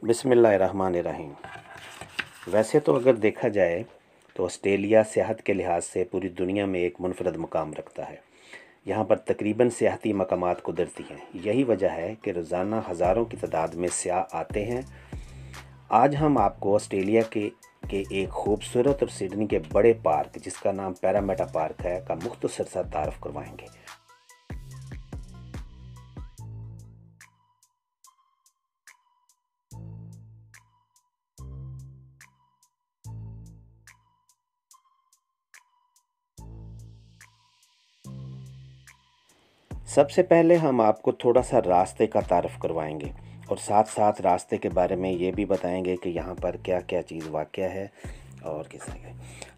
बिस्मिल्लाहिर्रहमानिर्रहीम। वैसे तो अगर देखा जाए तो ऑस्ट्रेलिया सेहत के लिहाज से पूरी दुनिया में एक मुनफरद मुकाम रखता है। यहाँ पर तकरीबन सियाहती मकामात कुदरती हैं। यही वजह है कि रोज़ाना हज़ारों की तादाद में सयाह आते हैं। आज हम आपको ऑस्ट्रेलिया के एक खूबसूरत और सिडनी के बड़े पार्क जिसका नाम पैरामेटा पार्क है का मुख्तसर सा तारफ़ करवाएंगे। सबसे पहले हम आपको थोड़ा सा रास्ते का तारफ़ करवाएंगे और साथ साथ रास्ते के बारे में ये भी बताएंगे कि यहाँ पर क्या क्या चीज़ वाक़या है और किस तरह।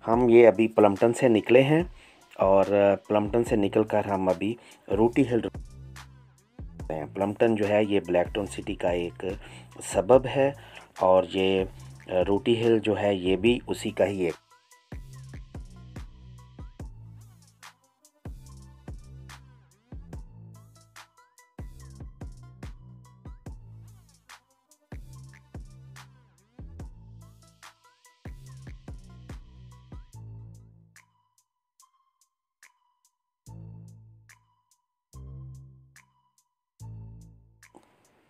हम ये अभी प्लम्पटन से निकले हैं और प्लम्पटन से निकलकर हम अभी रूटी हिल हैं। प्लम्पटन जो है ये ब्लैकटन सिटी का एक सबब है और ये रूटी हिल जो है ये भी उसी का ही एक।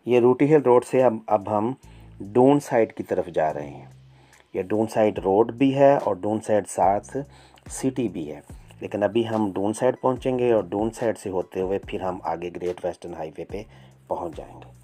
ये रूटी हिल रोड से अब हम डून साइड की तरफ जा रहे हैं। ये डून साइड रोड भी है और डून साइड साथ सिटी भी है, लेकिन अभी हम डून साइड पहुंचेंगे और डून साइड से होते हुए फिर हम आगे ग्रेट वेस्टर्न हाईवे पे पहुंच जाएंगे।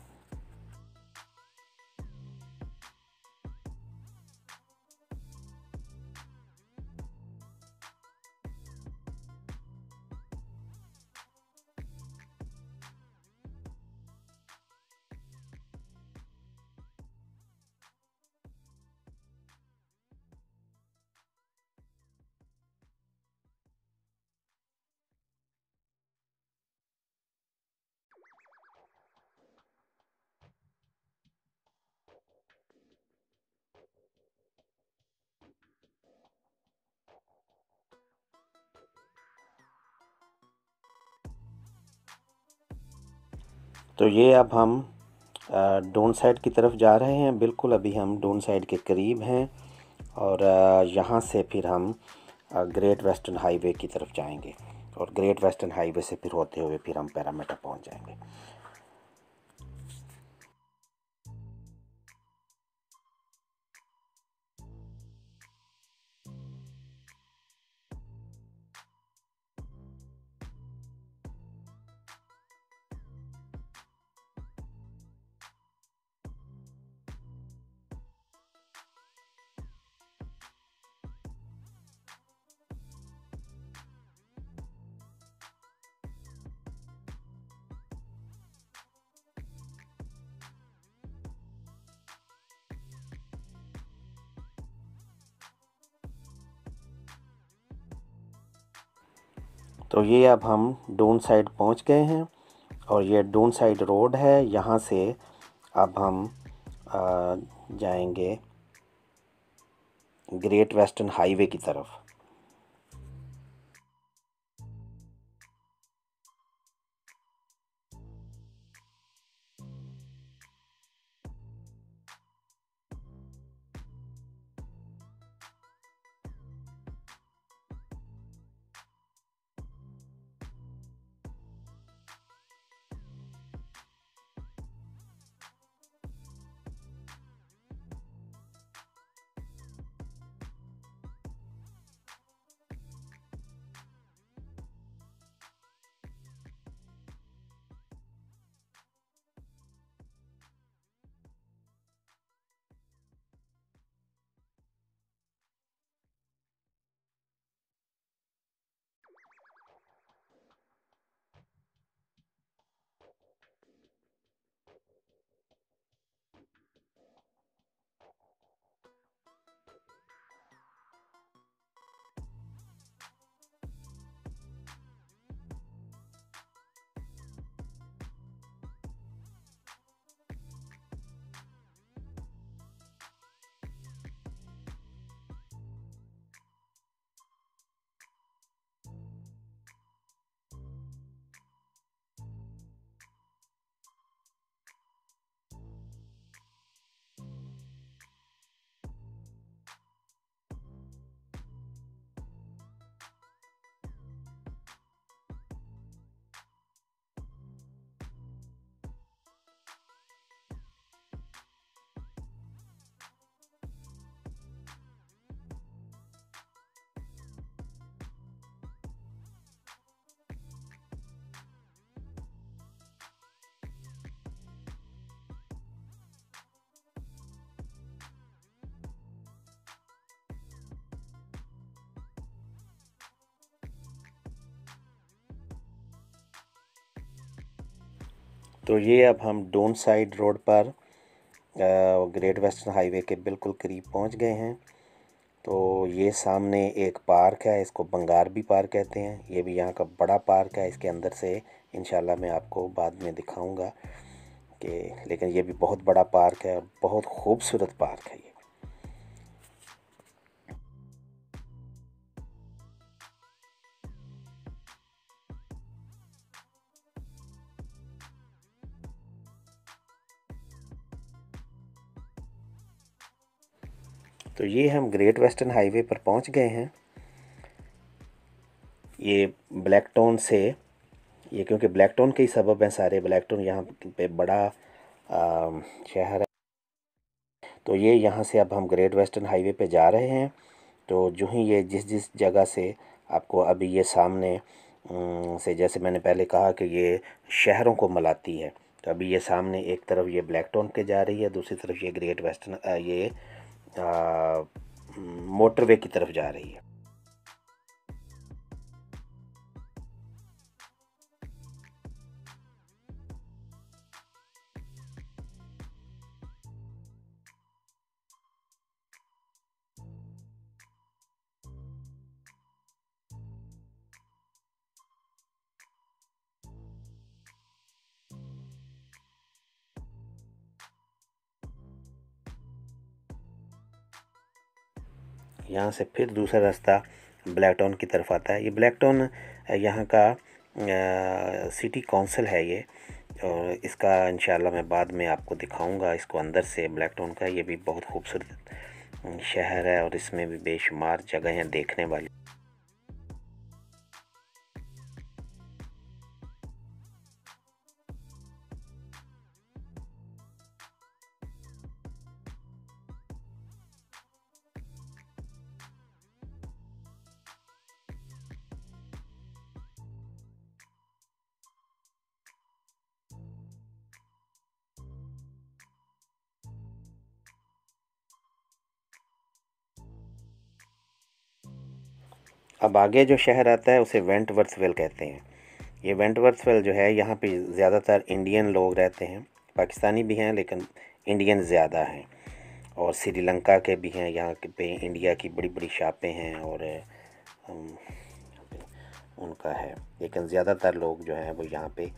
तो ये अब हम डून साइड की तरफ जा रहे हैं। बिल्कुल अभी हम डून साइड के करीब हैं और यहाँ से फिर हम ग्रेट वेस्टर्न हाईवे की तरफ जाएंगे और ग्रेट वेस्टर्न हाईवे से फिर होते हुए फिर हम पैरामेटा पहुँच जाएंगे। तो ये अब हम डून साइड पहुंच गए हैं और ये डून साइड रोड है। यहाँ से अब हम जाएंगे ग्रेट वेस्टर्न हाईवे की तरफ। तो ये अब हम डोन साइड रोड पर ग्रेट वेस्टर्न हाईवे के बिल्कुल करीब पहुंच गए हैं। तो ये सामने एक पार्क है, इसको बंगारबी पार्क कहते हैं। ये भी यहाँ का बड़ा पार्क है। इसके अंदर से इंशाल्लाह मैं आपको बाद में दिखाऊंगा कि, लेकिन ये भी बहुत बड़ा पार्क है, बहुत खूबसूरत पार्क है ये। तो ये हम ग्रेट वेस्टर्न हाईवे पर पहुंच गए हैं। ये ब्लैक टाउन से, ये क्योंकि ब्लैक टाउन के ही सबब हैं सारे, ब्लैक टाउन यहाँ पे बड़ा शहर है। तो ये यहाँ से अब हम ग्रेट वेस्टर्न हाईवे पे जा रहे हैं। तो जो ही ये जिस जिस जगह से आपको अभी ये सामने से, जैसे मैंने पहले कहा कि ये शहरों को मिलाती है, तो अभी ये सामने एक तरफ ये ब्लैक टाउन के जा रही है, दूसरी तरफ ये ग्रेट वेस्टर्न ये मोटरवे की तरफ जा रही है। यहाँ से फिर दूसरा रास्ता ब्लैक टाउन की तरफ आता है। ये ब्लैक टाउन यहाँ का सिटी काउंसिल है ये, और इसका इंशाल्लाह मैं बाद में आपको दिखाऊंगा इसको अंदर से। ब्लैक टाउन का ये भी बहुत खूबसूरत शहर है और इसमें भी बेशुमार जगह हैं देखने वाली। अब आगे जो शहर आता है उसे वेंटवर्थविल कहते हैं। ये वेंटवर्थविल जो है, यहाँ पे ज़्यादातर इंडियन लोग रहते हैं, पाकिस्तानी भी हैं लेकिन इंडियन ज़्यादा हैं, और श्रीलंका के भी हैं। यहाँ पे इंडिया की बड़ी बड़ी शॉपें हैं और उनका है, लेकिन ज़्यादातर लोग जो हैं वो यहाँ पे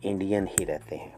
इंडियन ही रहते हैं।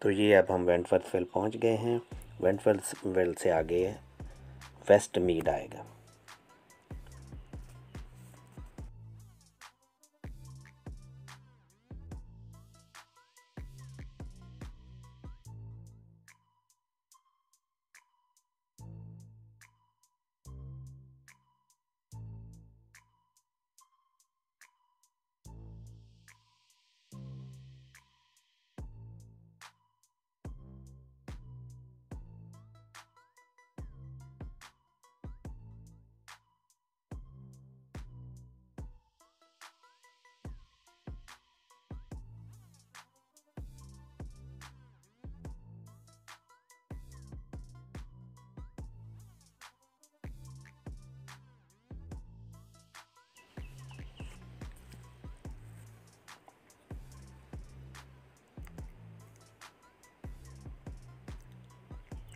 तो ये अब हम वेंटवर्थविल पहुँच गए हैं। वेंटवर्थविल से आगे वेस्ट मीड आएगा।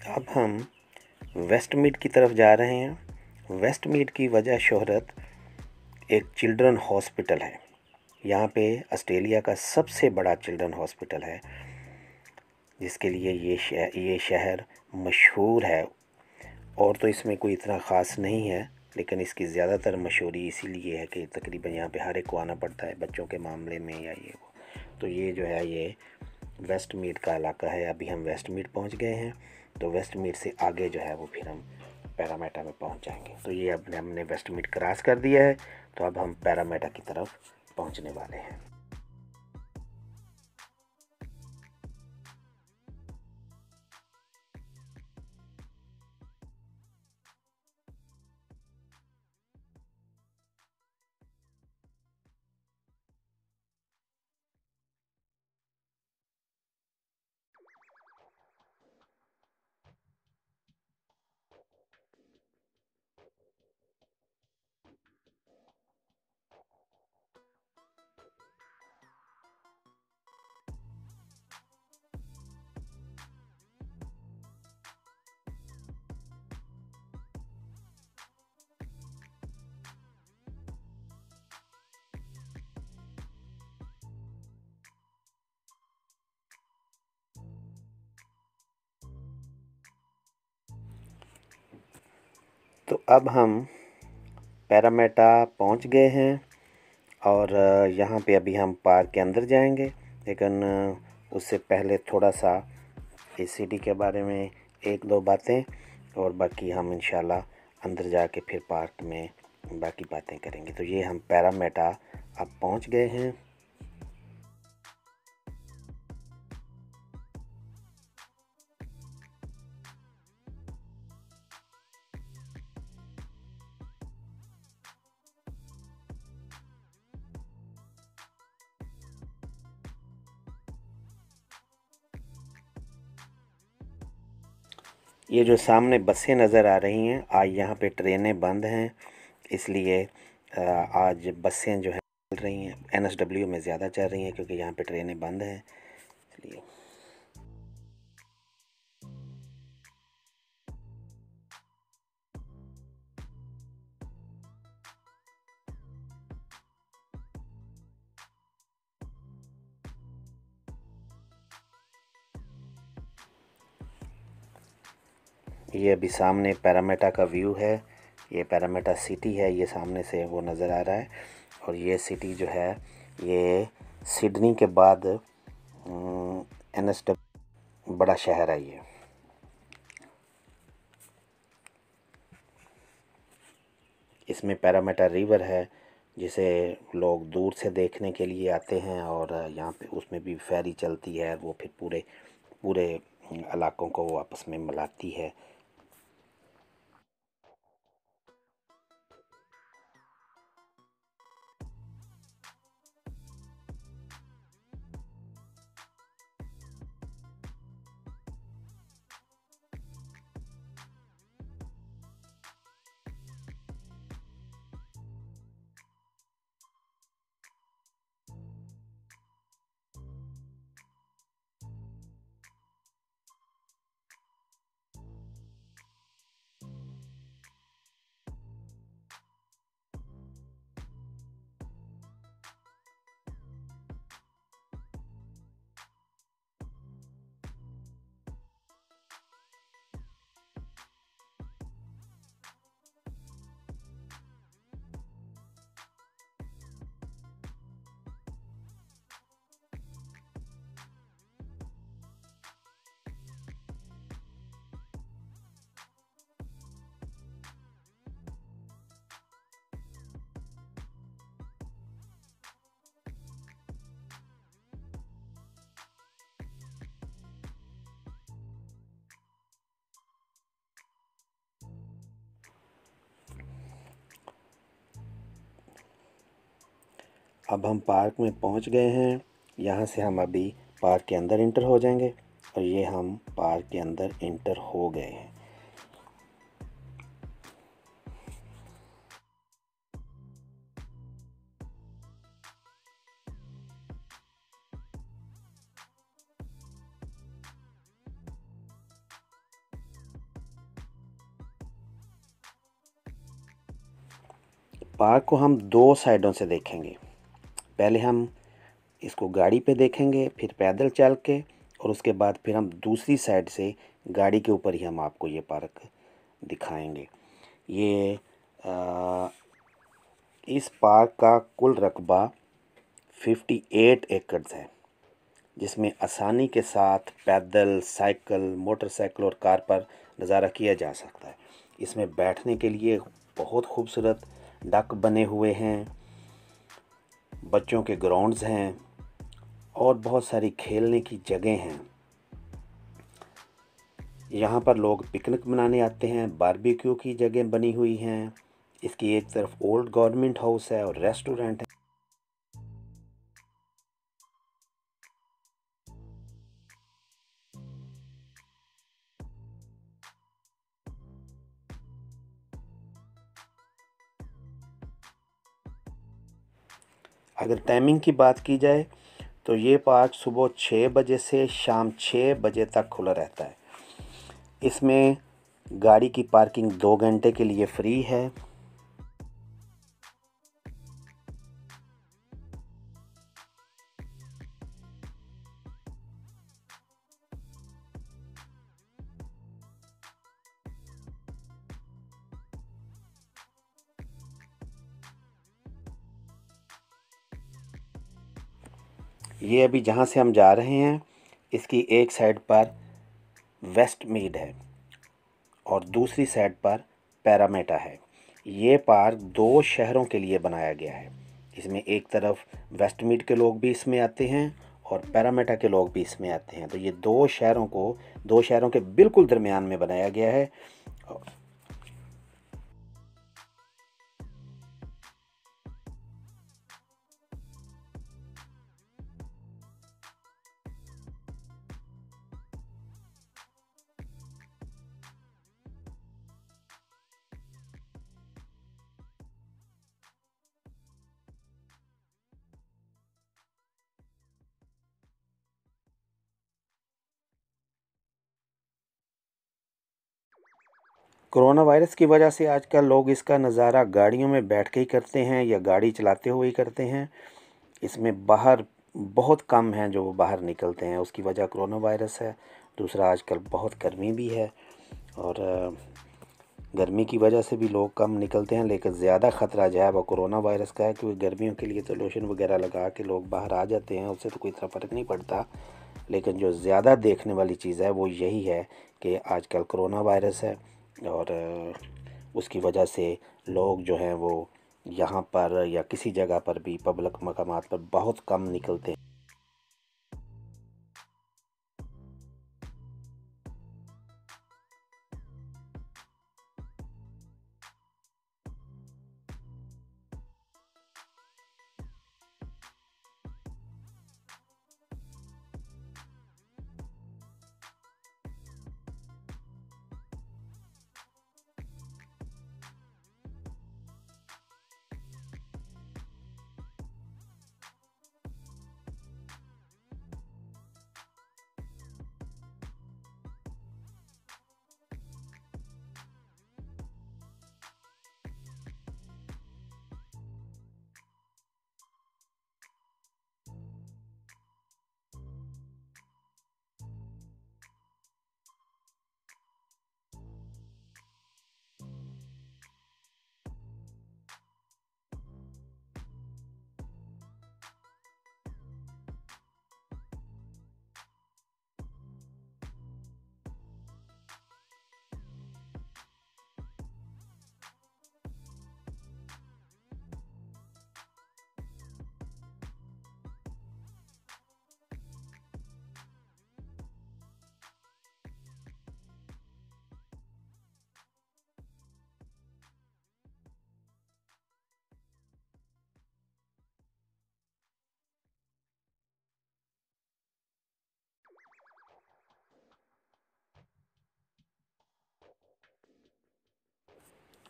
अब हम वेस्ट मीड की तरफ जा रहे हैं। वेस्ट मीड की वजह शोहरत एक चिल्ड्रन हॉस्पिटल है। यहाँ पे ऑस्ट्रेलिया का सबसे बड़ा चिल्ड्रन हॉस्पिटल है, जिसके लिए ये शहर मशहूर है। और तो इसमें कोई इतना ख़ास नहीं है, लेकिन इसकी ज़्यादातर मशहूरी इसीलिए है कि तकरीबन यहाँ पे हर एक को आना पड़ता है, बच्चों के मामले में या ये वो। तो ये जो है ये वेस्ट मीड का इलाका है। अभी हम वेस्ट मीड पहुँच गए हैं। तो वेस्ट मीड से आगे जो है वो फिर हम पैरामेटा में पहुँच जाएंगे। तो ये अब हमने वेस्ट मीड क्रॉस कर दिया है, तो अब हम पैरामेटा की तरफ पहुँचने वाले हैं। तो अब हम पैरामेटा पहुंच गए हैं और यहाँ पे अभी हम पार्क के अंदर जाएंगे, लेकिन उससे पहले थोड़ा सा इस सिटी के बारे में एक दो बातें, और बाकी हम इंशाल्लाह अंदर जाके फिर पार्क में बाकी बातें करेंगे। तो ये हम पैरामेटा अब पहुंच गए हैं। ये जो सामने बसें नज़र आ रही हैं, आज यहाँ पे ट्रेनें बंद हैं, इसलिए आज बसें जो है चल रही हैं, NSW में ज़्यादा चल रही हैं क्योंकि यहाँ पे ट्रेनें बंद हैं इसलिए। ये अभी सामने पैरामेटा का व्यू है, ये पैरामेटा सिटी है, ये सामने से वो नज़र आ रहा है। और ये सिटी जो है ये सिडनी के बाद NSW बड़ा शहर है ये। इसमें पैरामेटा रिवर है जिसे लोग दूर से देखने के लिए आते हैं, और यहाँ पे उसमें भी फेरी चलती है, वो फिर पूरे पूरे इलाकों को वो आपस में मिलाती है। अब हम पार्क में पहुंच गए हैं, यहाँ से हम अभी पार्क के अंदर इंटर हो जाएंगे, और ये हम पार्क के अंदर इंटर हो गए हैं। पार्क को हम दो साइडों से देखेंगे, पहले हम इसको गाड़ी पे देखेंगे, फिर पैदल चल के, और उसके बाद फिर हम दूसरी साइड से गाड़ी के ऊपर ही हम आपको ये पार्क दिखाएंगे। ये इस पार्क का कुल रकबा 58 एकड़ है, जिसमें आसानी के साथ पैदल, साइकिल, मोटरसाइकिल और कार पर नज़ारा किया जा सकता है। इसमें बैठने के लिए बहुत खूबसूरत डक बने हुए हैं, बच्चों के ग्राउंड्स हैं, और बहुत सारी खेलने की जगह हैं। यहाँ पर लोग पिकनिक मनाने आते हैं, बारबेक्यू की जगह बनी हुई हैं। इसकी एक तरफ ओल्ड गवर्नमेंट हाउस है और रेस्टोरेंट है। अगर टाइमिंग की बात की जाए तो ये पार्क सुबह 6 बजे से शाम 6 बजे तक खुला रहता है। इसमें गाड़ी की पार्किंग 2 घंटे के लिए फ्री है। ये अभी जहाँ से हम जा रहे हैं इसकी एक साइड पर वेस्टमीड है और दूसरी साइड पर पैरामेटा है। ये पार्क दो शहरों के लिए बनाया गया है। इसमें एक तरफ वेस्टमीड के लोग भी इसमें आते हैं और पैरामेटा के लोग भी इसमें आते हैं। तो ये दो शहरों के बिल्कुल दरमियान में बनाया गया है। कोरोना वायरस की वजह से आजकल लोग इसका नज़ारा गाड़ियों में बैठ के ही करते हैं या गाड़ी चलाते हुए ही करते हैं। इसमें बाहर बहुत कम हैं जो बाहर निकलते हैं, उसकी वजह कोरोना वायरस है। दूसरा आजकल बहुत गर्मी भी है और गर्मी की वजह से भी लोग कम निकलते हैं, लेकिन ज़्यादा ख़तरा जो है वो कोरोना वायरस का है, क्योंकि गर्मियों के लिए तो लोशन वगैरह लगा के लोग बाहर आ जाते हैं, उससे तो कोई इतना फ़र्क नहीं पड़ता। लेकिन जो ज़्यादा देखने वाली चीज़ है वो यही है कि आजकल कोरोना वायरस है और उसकी वजह से लोग जो हैं वो यहाँ पर या किसी जगह पर भी पब्लिक मकामात पर बहुत कम निकलते हैं।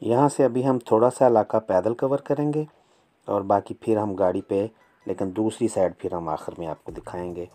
यहाँ से अभी हम थोड़ा सा इलाका पैदल कवर करेंगे और बाकी फिर हम गाड़ी पे, लेकिन दूसरी साइड फिर हम आखिर में आपको दिखाएंगे।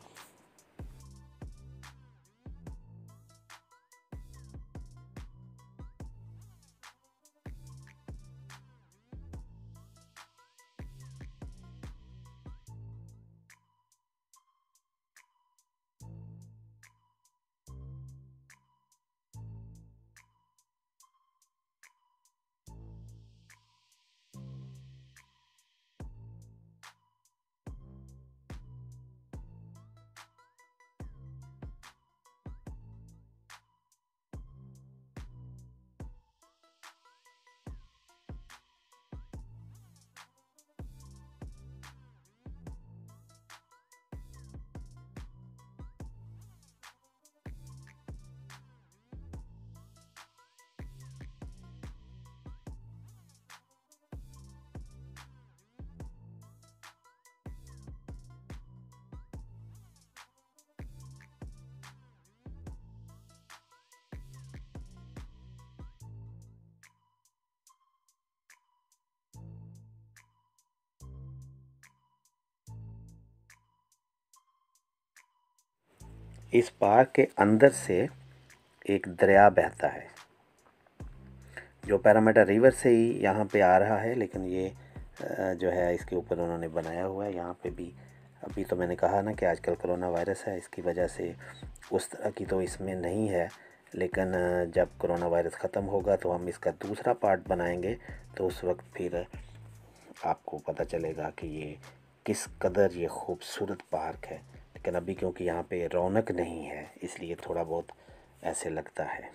इस पार्क के अंदर से एक दरिया बहता है जो पैरामीटा रिवर से ही यहाँ पे आ रहा है, लेकिन ये जो है इसके ऊपर उन्होंने बनाया हुआ है। यहाँ पे भी अभी तो मैंने कहा ना कि आजकल कोरोना वायरस है, इसकी वजह से उस तरह की तो इसमें नहीं है, लेकिन जब कोरोना वायरस ख़त्म होगा तो हम इसका दूसरा पार्ट बनाएंगे, तो उस वक्त फिर आपको पता चलेगा कि ये किस कदर ये खूबसूरत पार्क है। लेकिन अभी क्योंकि यहाँ पे रौनक नहीं है इसलिए थोड़ा बहुत ऐसे लगता है।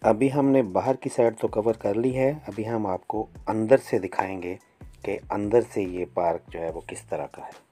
अभी हमने बाहर की साइड तो कवर कर ली है, अभी हम आपको अंदर से दिखाएंगे कि अंदर से ये पार्क जो है वो किस तरह का है।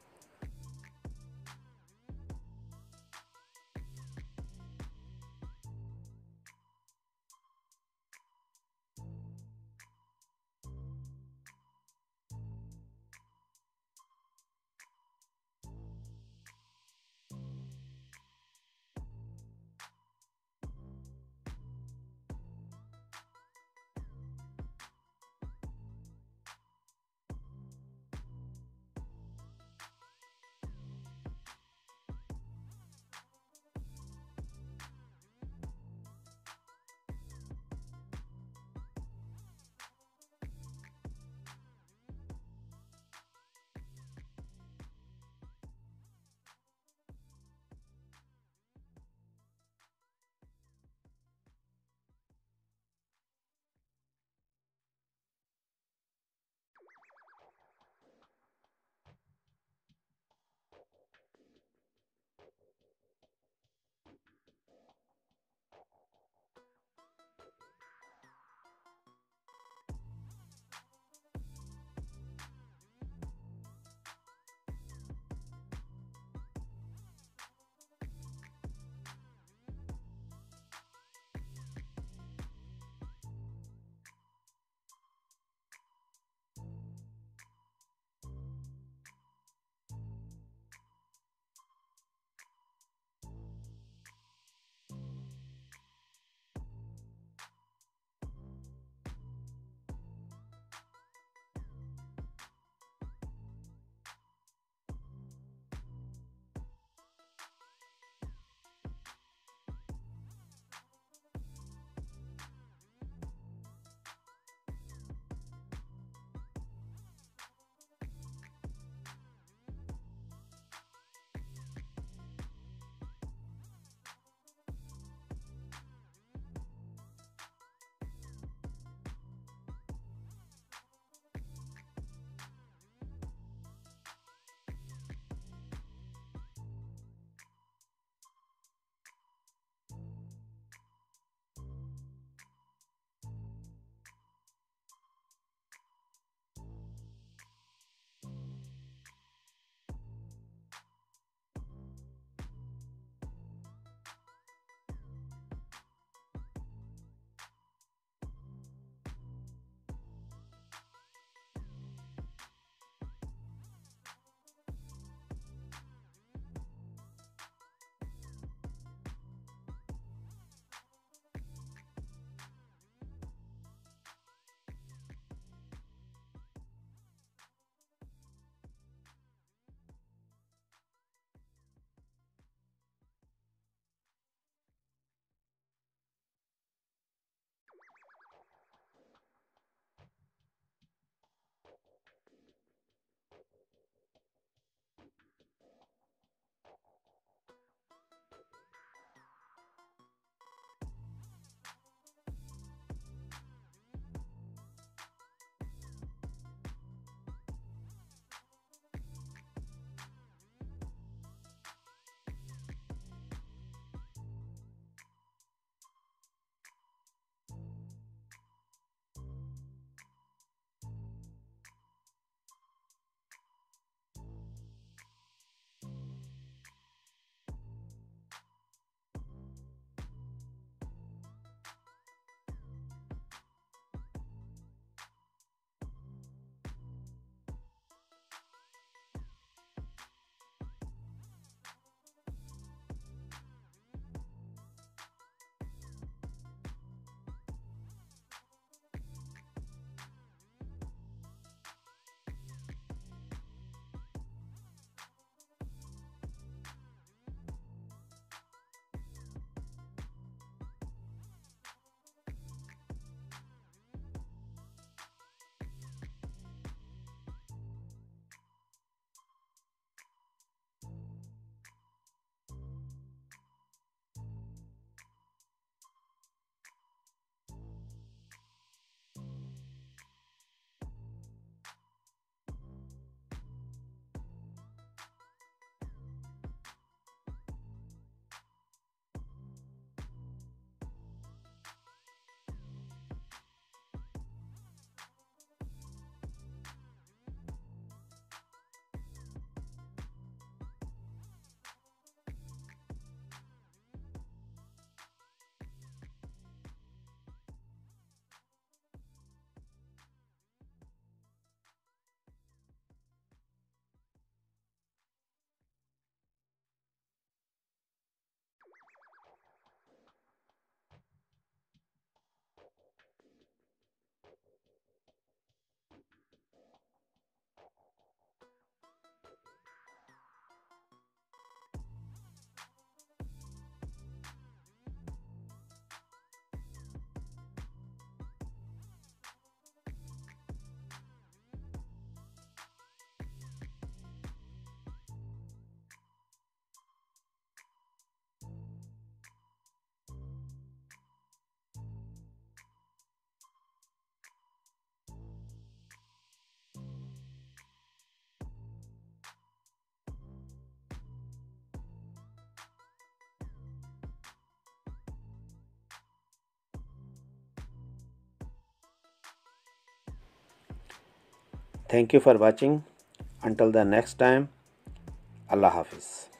Thank you for watching. Until the next time, अल्लाह हाफिज़।